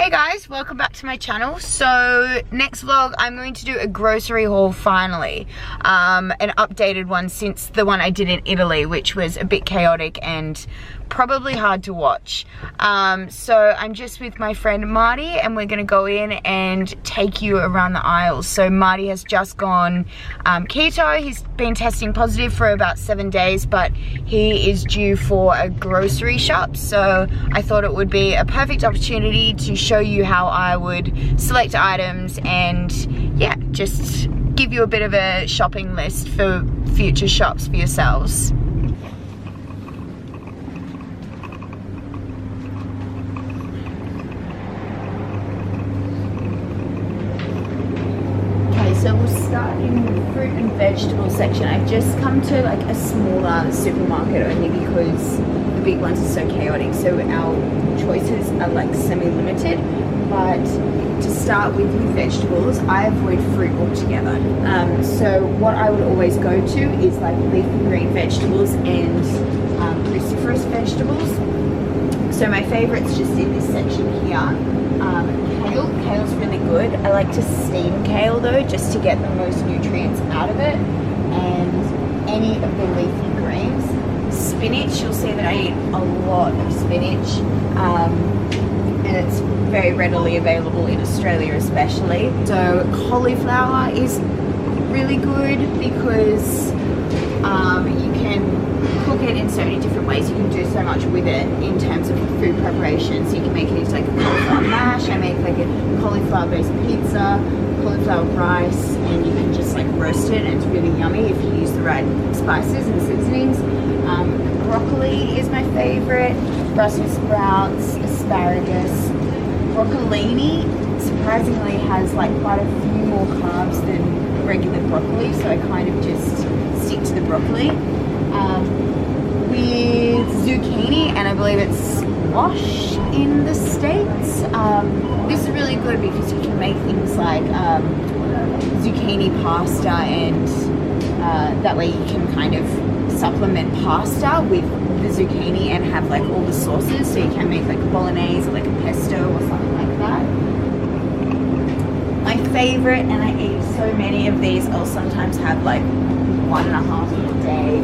Hey guys, welcome back to my channel. So next vlog I'm going to do a grocery haul finally, an updated one since the one I did in Italy, which was a bit chaotic and probably hard to watch. So I'm just with my friend Marty and we're gonna go in and take you around the aisles. So Marty has just gone keto. He's been testing positive for about 7 days, but he is due for a grocery shop. So I thought it would be a perfect opportunity to show you how I would select items and yeah, just give you a bit of a shopping list for future shops for yourselves. So we'll start in the fruit and vegetable section. I've just come to like a smaller supermarket only because the big ones are so chaotic. So our choices are like semi-limited. But to start with vegetables, I avoid fruit altogether. So what I would always go to is like leafy green vegetables and cruciferous vegetables. So my favorites just in this section here. Kale's really good. I like to steam kale though, just to get the most nutrients out of it. And any of the leafy greens. Spinach, you'll see that I eat a lot of spinach. And it's very readily available in Australia especially. So cauliflower is really good because you can cook it in so many different ways. You can do so much with it in terms of food preparation. So you can make it into like a cauliflower mash. I make like a cauliflower based pizza, cauliflower rice, and you can just like roast it and it's really yummy if you use the right spices and seasonings. Broccoli is my favorite. Brussels sprouts, asparagus. Broccolini surprisingly has like quite a few more carbs than regular broccoli, so I kind of just stick to the broccoli. With zucchini, and I believe it's squash in the States. This is really good because you can make things like zucchini pasta, and that way you can kind of supplement pasta with the zucchini and have like all the sauces. So you can make like a bolognese or like a pesto or something like that. My favorite, and I eat so many of these, I'll sometimes have like 1.5 a day.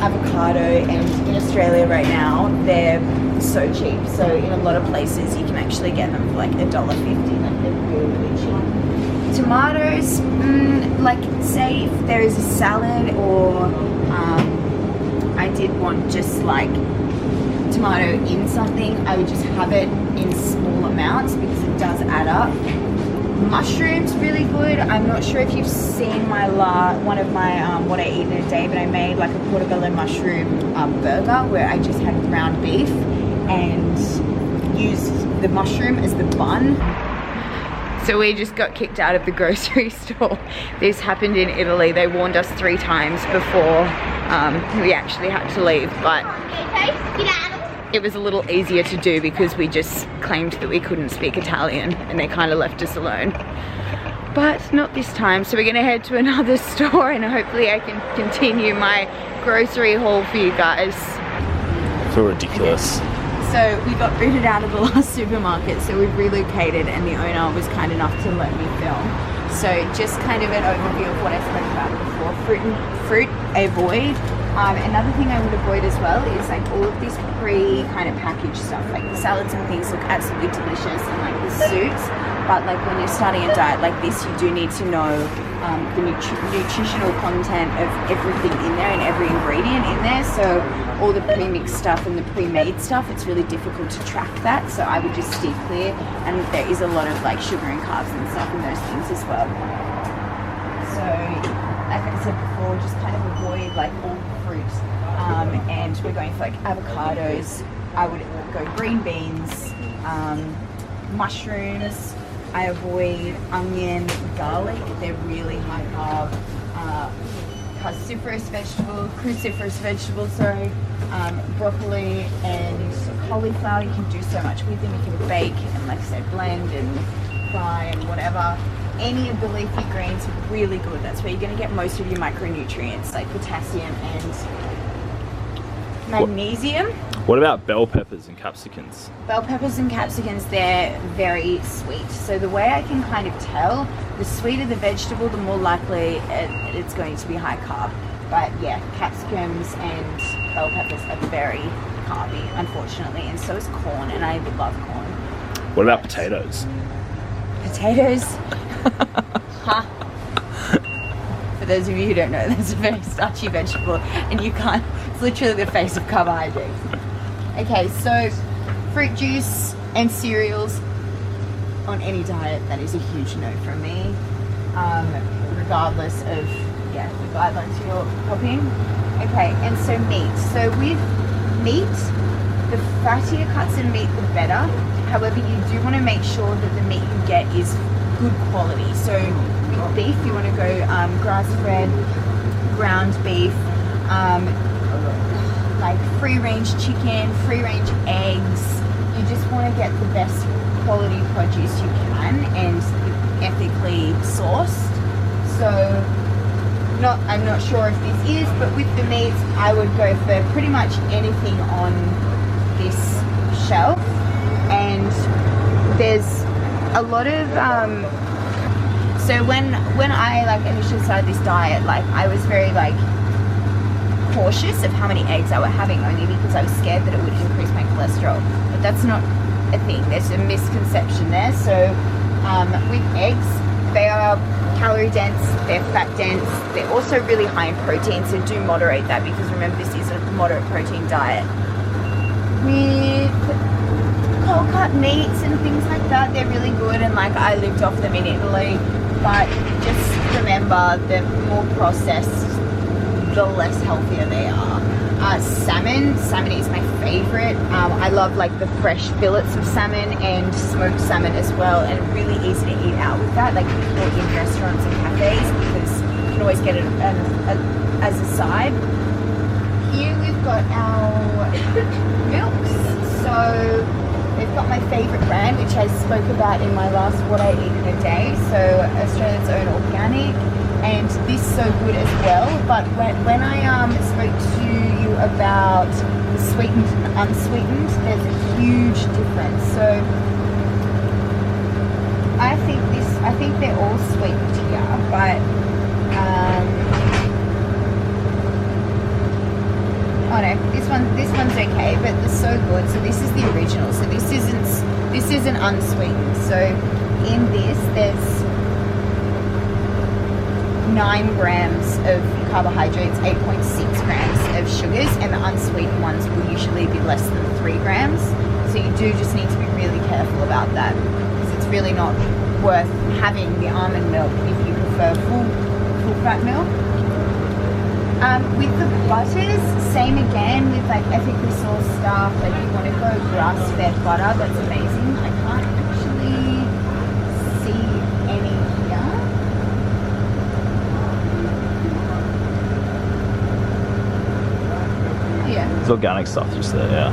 Avocado, and in Australia right now they're so cheap, so in a lot of places you can actually get them for like $1.50. Like they're really cheap. Tomatoes, like say if there is a salad or I did want just like tomato in something, I would just have it in small amounts because it does add up. Mushrooms, really good. I'm not sure if you've seen my one of my what I eat in a day, but I made like a portobello mushroom burger where I just had ground beef and used the mushroom as the bun. So we just got kicked out of the grocery store. This happened in Italy. They warned us 3 times before we actually had to leave, but it was a little easier to do because we just claimed that we couldn't speak Italian and they kind of left us alone. But not this time, so we're gonna head to another store and hopefully I can continue my grocery haul for you guys. So ridiculous. So we got booted out of the last supermarket, so we've relocated and the owner was kind enough to let me film. So just kind of an overview of what I spoke about before. Fruit I avoid. Another thing I would avoid as well is like all of this kind of packaged stuff, like the salads and things look absolutely delicious and like the soups, but like when you're starting a diet like this, you do need to know the nutritional content of everything in there and every ingredient in there. So all the pre-mixed stuff and the pre-made stuff, it's really difficult to track that, so I would just steer clear, and there is a lot of like sugar and carbs and stuff in those things as well. So like I said before, just kind of avoid like all fruit, and we're going for like avocados. I would go green beans, mushrooms. I avoid onion, garlic. They're really high carb. Cruciferous vegetables, broccoli and cauliflower. You can do so much with them. You can bake and, like I said, blend and fry and whatever. Any of the leafy greens are really good. That's where you're going to get most of your micronutrients like potassium and magnesium. What about bell peppers and capsicums? Bell peppers and capsicums, they're very sweet. So the way I can kind of tell, the sweeter the vegetable, the more likely it's going to be high carb. But yeah, capsicums and bell peppers are very carby, unfortunately, and so is corn, and I love corn. What about potatoes? Potatoes? Huh? For those of you who don't know, that's a very starchy vegetable, and you can't, it's literally the face of carbohydrates. Okay, so fruit juice and cereals on any diet, that is a huge no from me, regardless of the guidelines you're copying. Okay, and so meat. So with meat, the fattier cuts in meat, the better. However, you do want to make sure that the meat you get is good quality. So with beef, you want to go grass-fed, ground beef, like free-range chicken, free-range eggs. You just want to get the best quality produce you can and ethically sourced. So I'm not sure if this is, but with the meats, I would go for pretty much anything on this shelf. And there's a lot of so when I like initially started this diet, like I was very like cautious of how many eggs I were having, only because I was scared that it would increase my cholesterol. But that's not a thing. There's a misconception there. So with eggs, they are calorie dense, they're fat dense, they're also really high in protein, so do moderate that, because remember, this is a moderate protein diet. With cold cut meats and things like that, they're really good, and like I lived off them in Italy, but just remember, the more processed, the less healthier they are. Salmon is my favorite. I love like the fresh fillets of salmon and smoked salmon as well, and really easy to eat out with that, like or in restaurants and cafes, because you can always get it as a side. Here we've got our milks. So they've got my favorite brand, which I spoke about in my last What I Eat in a Day, so Australia's own organic. And this is so good as well. But when I spoke to you about the sweetened and unsweetened, there's a huge difference. So I think they're all sweetened here, but oh no, this one's okay, but they're so good. So this is the original. So this isn't unsweetened. So in this there's 9 grams of carbohydrates, 8.6 grams of sugars, and the unsweetened ones will usually be less than 3 grams. So you do just need to be really careful about that, because it's really not worth having the almond milk if you prefer full fat milk. With the butters, same again with like ethically sourced stuff. Like you want to go grass-fed butter, that's amazing. I can't actually see any here. Yeah. It's organic stuff just there, yeah.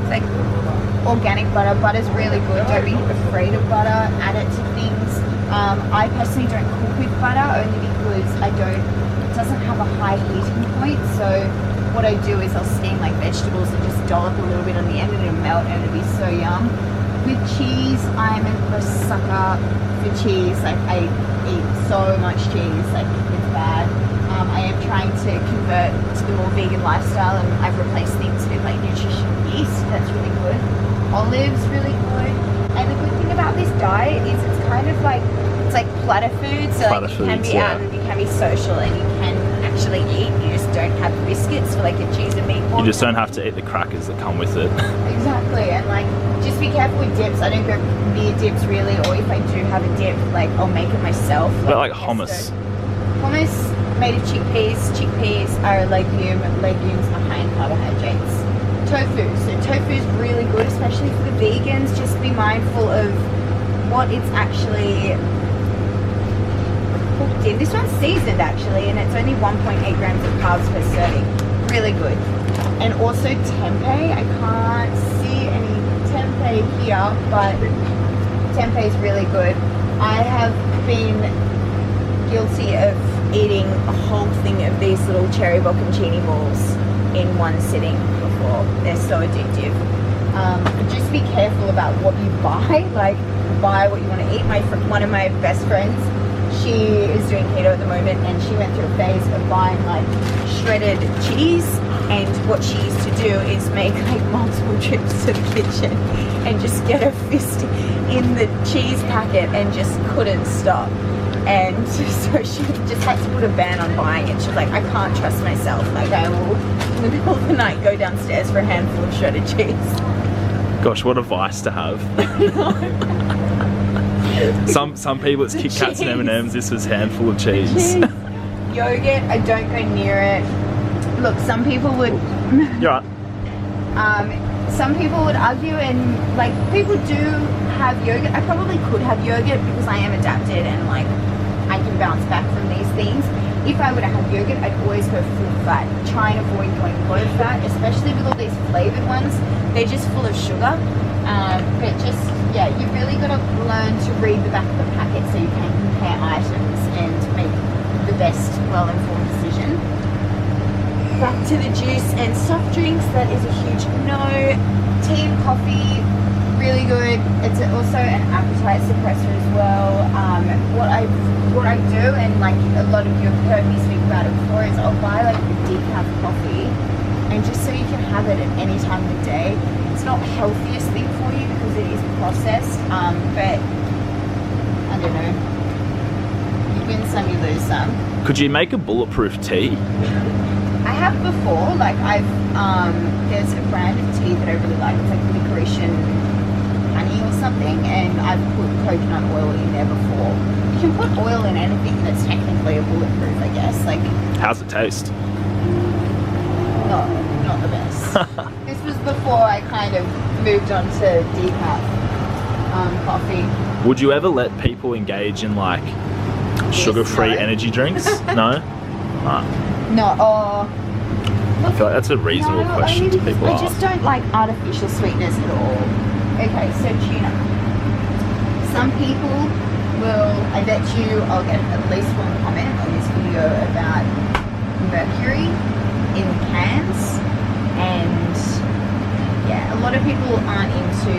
It's like organic butter. Butter's really good. Don't be afraid of butter. Add it to things. I personally don't cook with butter, only because it doesn't have a high heating point. So what I do is I'll steam like vegetables and just dollop a little bit on the end, and it'll melt, and it'll be so yum. With cheese, I'm a sucker for cheese. Like I eat so much cheese, like it's bad. I am trying to convert to the more vegan lifestyle, and I've replaced things with like Nutritional yeast. That's really good. Olives, really good. And the good thing about this diet is it's kind of like, it's like platter food. So like you can be out and you can be social and you can actually eat. You just don't have biscuits for like a cheese and meatball. You just don't have to eat the crackers that come with it. Exactly. And like, just be careful with dips. I don't go near dips really, or if I do have a dip, like I'll make it myself. But like hummus. Hummus made of chickpeas. Chickpeas are a legume. Legumes are high in carbohydrates. Tofu. So tofu is really good, especially for the vegans. Just be mindful of what it's actually cooked in. This one's seasoned actually, and it's only 1.8 grams of carbs per serving. Really good. And also tempeh. I can't see any tempeh here, but tempeh is really good. I have been guilty of eating a whole thing of these little cherry bocconcini balls in one sitting before. They're so addictive. Just be careful about what you buy. Like, buy what you want to eat. One of my best friends, she is doing keto at the moment, and she went through a phase of buying like shredded cheese. And what she used to do is make like multiple trips to the kitchen and just get her fist in the cheese packet and just couldn't stop. And so she just had to put a ban on buying it. She was like, I can't trust myself. Like, I will, in the middle of the night, go downstairs for a handful of shredded cheese. Gosh, what a vice to have. some people it's Kit Kats and M&Ms. This was handful of cheese. Yogurt, I don't go near it. Look, some people would. You're right. Some people would argue, and like people do have yogurt. I probably could have yogurt because I am adapted and like I can bounce back from these things. If I were to have yogurt, I'd always go full fat. Try and avoid going low fat, especially with all these flavored ones. They're just full of sugar. But just, yeah, you really got to learn to read the back of the packet so you can compare items and make the best well-informed decision. Back to the juice and soft drinks. That is a huge no. Tea and coffee, really good. It's also an appetite suppressor as well. What I do, and like a lot of you have heard me speak about it before, is I'll buy like the decaf coffee, and just so you can have it at any time of the day. It's not the healthiest thing for you because it is processed, but I don't know. You win some, you lose some. Could you make a bulletproof tea? I have before, like there's a brand of tea that I really like. It's like licorice and honey or something, and I've put coconut oil in there before. You can put oil in anything that's technically a bulletproof, I guess. Like, how's it taste? Not the best. This was before I kind of moved on to decaf coffee. Would you ever let people engage in like sugar-free energy drinks? No? No. I feel like that's a reasonable question to people I just don't like artificial sweetness at all. Okay, so tuna. Some people will, I bet you I'll get at least one comment on this video about mercury in cans, and yeah, a lot of people aren't into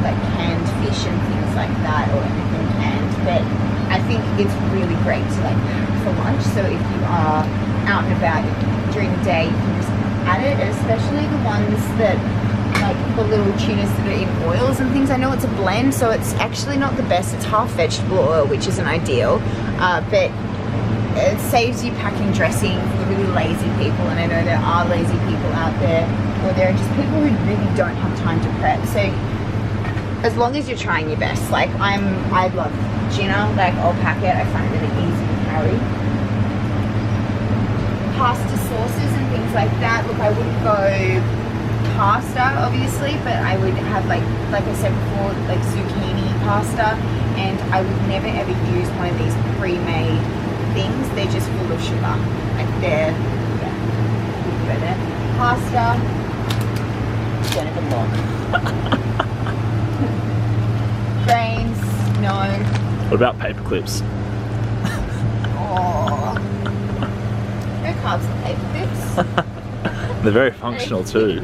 like canned fish and things like that, or anything canned, but I think it's really great to like pack for lunch. So if you are out and about during the day, you can just add it, especially the ones that like the little tunas that are in oils and things. I know it's a blend, so it's actually not the best. It's half vegetable oil, which isn't ideal, but it saves you packing dressing for the really lazy people. And I know there are lazy people out there, or there are just people who really don't have time to prep. So as long as you're trying your best, like I love tuna, like I'll pack it. I find it really easy to carry. Pasta sauces and things like that. Look, I wouldn't go pasta obviously, but I would have like I said before, like zucchini pasta, and I would never ever use one of these pre-made things. They're just full of sugar. Like they're, yeah, wouldn't go there. Pasta, don't even look. Grains, no. What about paper clips? Oh, no carbs and paper clips. They're very functional too.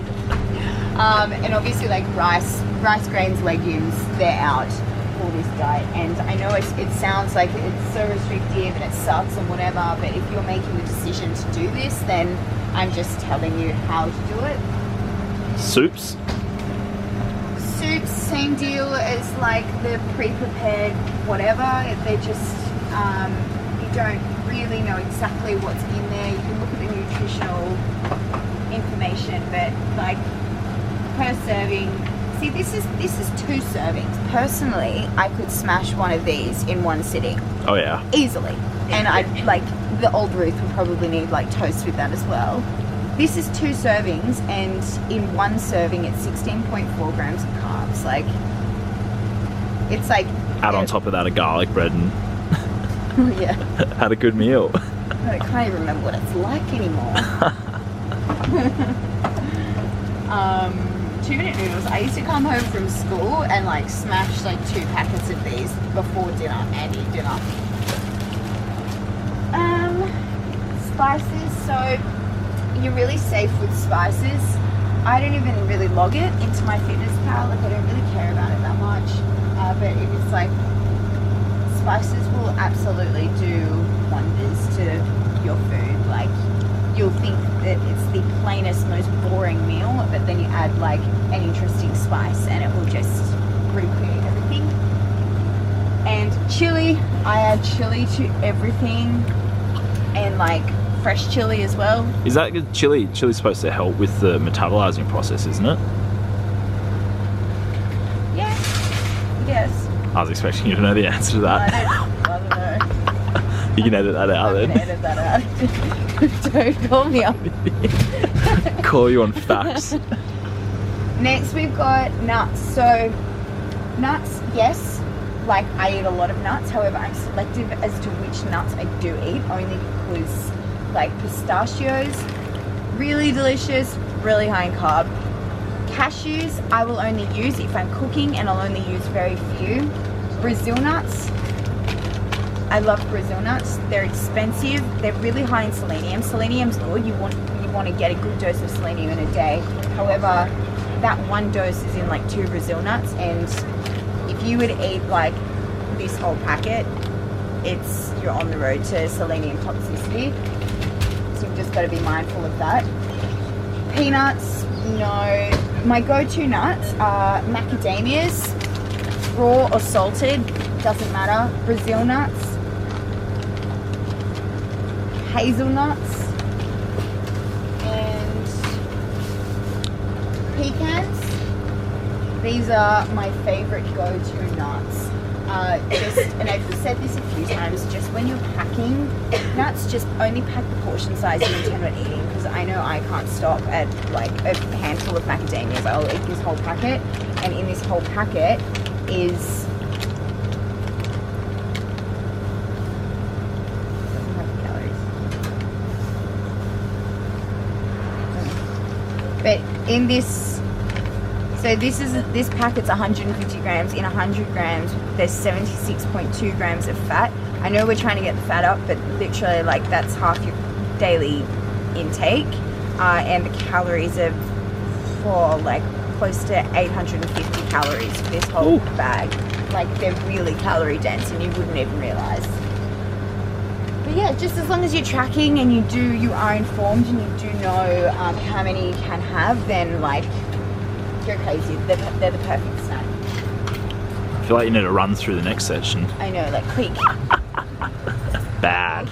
And obviously like rice, grains, legumes, they're out for this diet. And I know it sounds like it's so restrictive and it sucks and whatever, but if you're making the decision to do this, then I'm just telling you how to do it. Soups? Soups, same deal as like the pre-prepared whatever. They're just, you don't really know exactly what's in there. You can look at the nutritional information, but like per serving, see this is 2 servings. Personally, I could smash one of these in one sitting. Oh yeah. Easily. And I'd like, the old Ruth would probably need like toast with that as well. This is 2 servings, and in one serving it's 16.4 grams of carbs. Like, it's like, add on top of that a garlic bread and yeah. had a good meal. I can't even remember what it's like anymore. 2-minute noodles. I used to come home from school and like smash like 2 packets of these before dinner and eat dinner. Spices. So you're really safe with spices. I don't even really log it into my fitness pal. Like I don't really care about it that much. But it is like spices will absolutely do wonders to your food. Like you'll think that it's the plainest, most boring meal, but then you add like an interesting spice and it will just recreate everything. And chili, I add chili to everything, and like fresh chili as well. Is that good? Chili's supposed to help with the metabolizing process, isn't it? Yeah, yes. I was expecting you to know the answer to that. I don't know. You can edit that out then. I can edit that out. Don't call me up. Call you on facts. Next we've got nuts. So nuts, yes, like I eat a lot of nuts. However, I'm selective as to which nuts I do eat, only because like pistachios, really delicious, really high in carb. Cashews, I will only use if I'm cooking, and I'll only use very few. Brazil nuts, I love Brazil nuts. They're expensive. They're really high in selenium. Selenium's good. You want to get a good dose of selenium in a day. However, that one dose is in like 2 Brazil nuts, and if you would eat like this whole packet, you're on the road to selenium toxicity. So you've just got to be mindful of that. Peanuts, no. My go-to nuts are macadamias, raw or salted, doesn't matter. Brazil nuts, hazelnuts, and pecans. These are my favorite go-to nuts. And I've said this a few times, just when you're packing nuts, just only pack the portion size you intend on eating, because I know I can't stop at like a handful of macadamias. I'll eat this whole packet, and in this whole packet is doesn't have calories. But in this, so this packet's 150 grams. In 100 grams, there's 76.2 grams of fat. I know we're trying to get the fat up, but literally like that's half your daily intake. And the calories are for like close to 850 calories for this whole bag. Like they're really calorie dense, and you wouldn't even realize. But yeah, just as long as you're tracking and you are informed and you do know how many you can have, then like you're crazy. They're the perfect snack. I feel like you need to run through the next section. I know, like quick. Bad.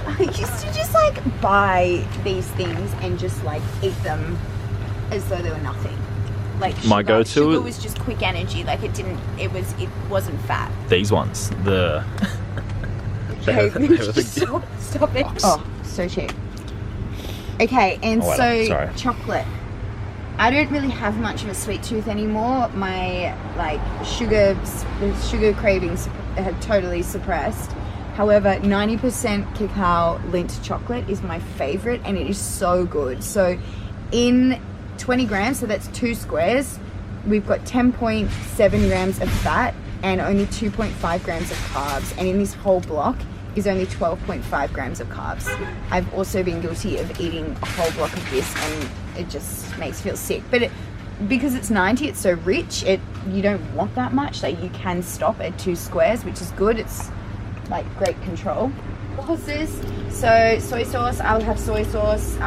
I used to just like buy these things and just like eat them as though they were nothing. Like my go-to sugar was just quick energy. Like it wasn't fat. These ones, Okay, stop it. Oh, so cheap. Okay, and sorry. Chocolate. I don't really have much of a sweet tooth anymore. My like sugar cravings have totally suppressed. However, 90% cacao lint chocolate is my favorite, and it is so good. So in 20 grams, so that's 2 squares, we've got 10.7 grams of fat and only 2.5 grams of carbs. And in this whole block is only 12.5 grams of carbs. I've also been guilty of eating a whole block of this, and it just makes me feel sick. But because it's 90, it's so rich, you don't want that much. Like you can stop at 2 squares, which is good. It's like great control. Sauces. So soy sauce, I'll have soy sauce.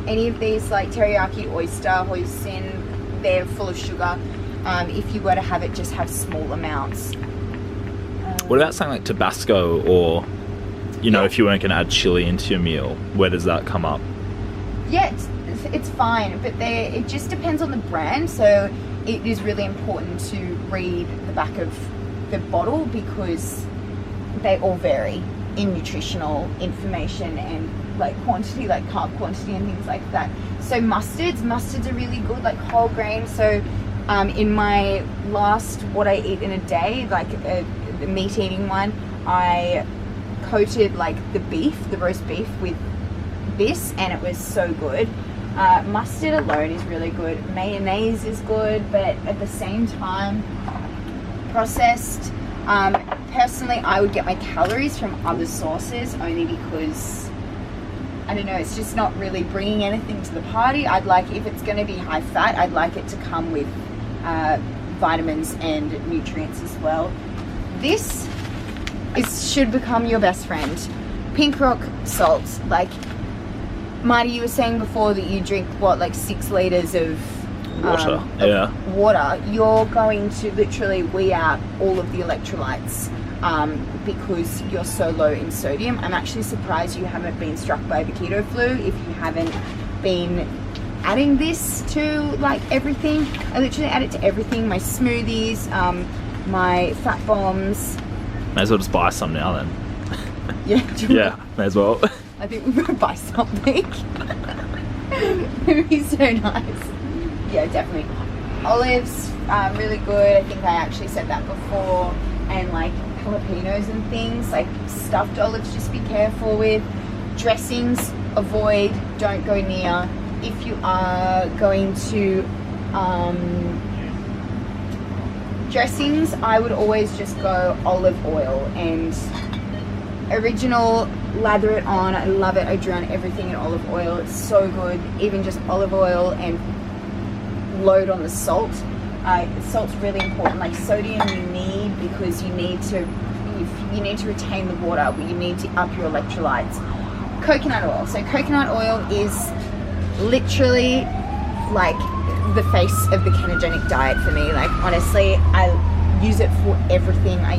Any of these like teriyaki, oyster, hoisin, they're full of sugar. If you were to have it, just have small amounts. What about something like Tabasco, or if you weren't going to add chili into your meal, where does that come up? Yeah, it's fine, but it just depends on the brand. So it is really important to read the back of the bottle, because they all vary in nutritional information and like quantity, like carb quantity and things like that. So mustards are really good, like whole grain. So in my last what I eat in a day, like the meat eating one, I coated like the roast beef with this, and it was so good. Mustard alone is really good. Mayonnaise is good, but at the same time, processed. Personally, I would get my calories from other sources, only because I don't know, it's just not really bringing anything to the party. I'd like, if it's going to be high fat, I'd like it to come with vitamins and nutrients as well. This should become your best friend. Pink rock salt. Like, Marty, you were saying before that you drink, what, like 6 litres of water. Water. You're going to literally wee out all of the electrolytes because you're so low in sodium. I'm actually surprised you haven't been struck by the keto flu if you haven't been adding this to like everything. I literally add it to everything, my smoothies, my fat bombs. May as well just buy some now then. Yeah, may as well. I think we're gonna buy something. It would be so nice. Yeah, definitely. Olives, really good. I think I actually said that before. And like jalapenos and things, like stuffed olives, just be careful with. Dressings, avoid, don't go near. If you are going to dressings, I would always just go olive oil and original, lather it on. I love it. I drown everything in olive oil. It's so good. Even just olive oil, and load on the salt. Salt's really important. Like sodium you need because you need to retain the water, but you need to up your electrolytes. Coconut oil. So coconut oil is literally like the face of the ketogenic diet for me. Like honestly, I use it for everything. I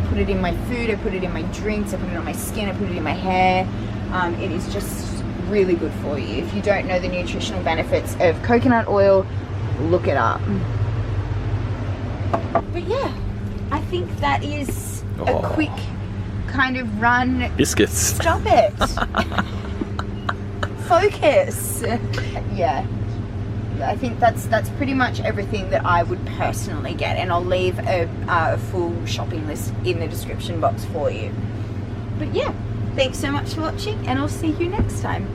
put it in my food, I put it in my drinks, I put it on my skin, I put it in my hair. It is just really good for you. If you don't know the nutritional benefits of coconut oil, look it up. But yeah, I think that is a quick kind of run. Biscuits. Stop it. Focus. Yeah. I think that's pretty much everything that I would personally get, and I'll leave a full shopping list in the description box for you. But yeah, thanks so much for watching, and I'll see you next time.